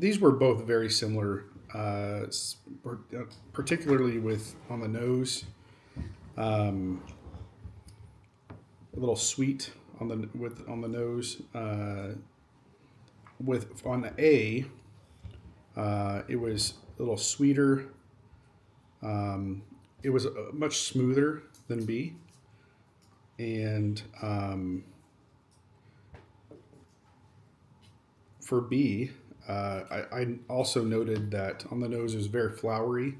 these were both very similar, particularly with on the nose, a little sweet on the nose. With on the A, it was a little sweeter. It was much smoother than B, and for B, I also noted that on the nose it was very flowery,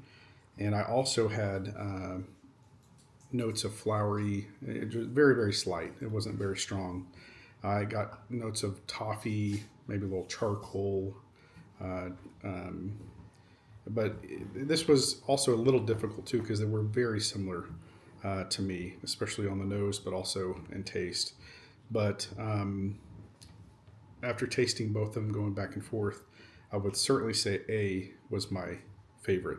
and I also had notes of flowery. It was very, very slight. It wasn't very strong. I got notes of toffee, maybe a little charcoal. Uh, um, but this was also a little difficult too because they were very similar to me, especially on the nose, but also in taste. But after tasting both of them going back and forth, I would certainly say A was my favorite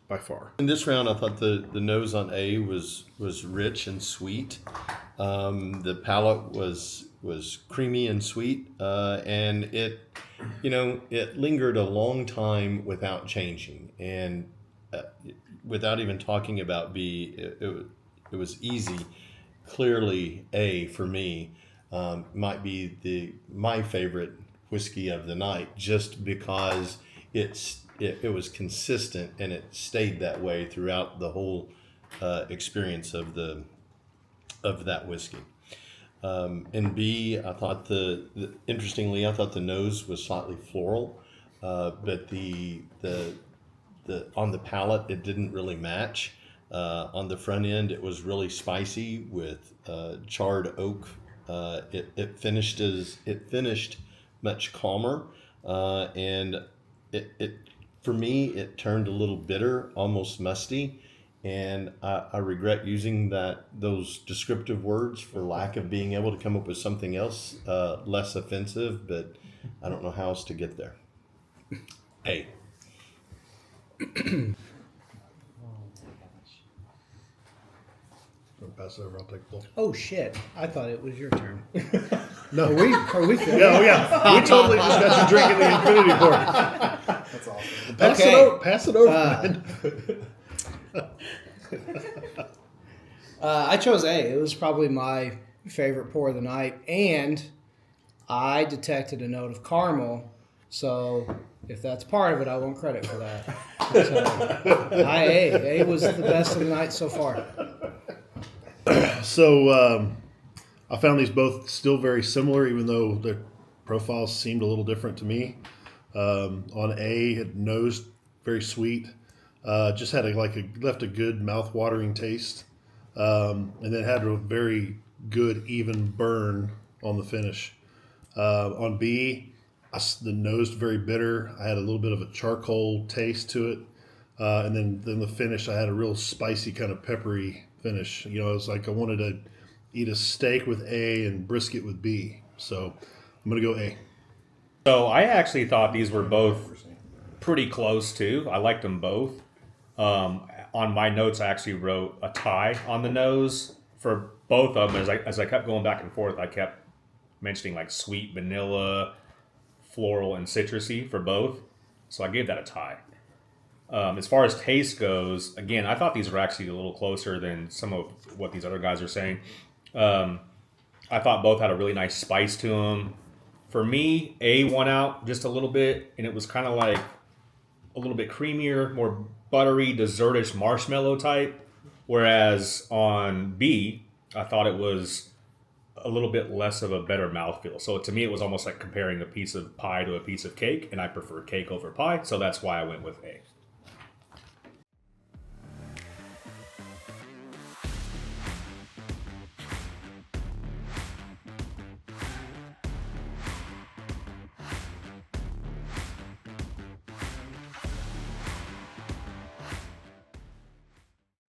by far. In this round, I thought the nose on A was rich and sweet. The palate was creamy and sweet, and it lingered a long time without changing. And without even talking about B, it was easy. Clearly, A for me might be my favorite whiskey of the night, just because it was consistent and it stayed that way throughout the whole experience of that whiskey. In B, I thought interestingly, I thought the nose was slightly floral, but the on the palate it didn't really match. On the front end, it was really spicy with charred oak. It finished much calmer, and it for me it turned a little bitter, almost musty. And I regret using those descriptive words for lack of being able to come up with something else less offensive, but I don't know how else to get there. A. Pass it over. I'll take the ball. Oh shit! I thought it was your turn. No, Are we finished? yeah. We totally just got you drinking the Infinity Port. That's awesome. Pass it over, man. I chose A. It was probably my favorite pour of the night, and I detected a note of caramel. So if that's part of it, I want credit for that. So, A was the best of the night so far. So I found these both still very similar, even though their profiles seemed a little different to me. On A, it nosed very sweet. Just had left a good mouth-watering taste, and then had a very good even burn on the finish. On B, the nosed very bitter. I had a little bit of a charcoal taste to it, and then the finish, I had a real spicy kind of peppery finish. It was like I wanted to eat a steak with A and brisket with B. So I'm gonna go A. So I actually thought these were both pretty close too. I liked them both. On my notes, I actually wrote a tie on the nose for both of them. As I kept going back and forth, I kept mentioning like sweet, vanilla, floral, and citrusy for both. So I gave that a tie. As far as taste goes, again, I thought these were actually a little closer than some of what these other guys are saying. I thought both had a really nice spice to them. For me, A won out just a little bit, and it was kind of like a little bit creamier, more buttery, dessertish marshmallow type. Whereas on B, I thought it was a little bit less of a better mouthfeel. So to me, it was almost like comparing a piece of pie to a piece of cake, and I prefer cake over pie, so that's why I went with A.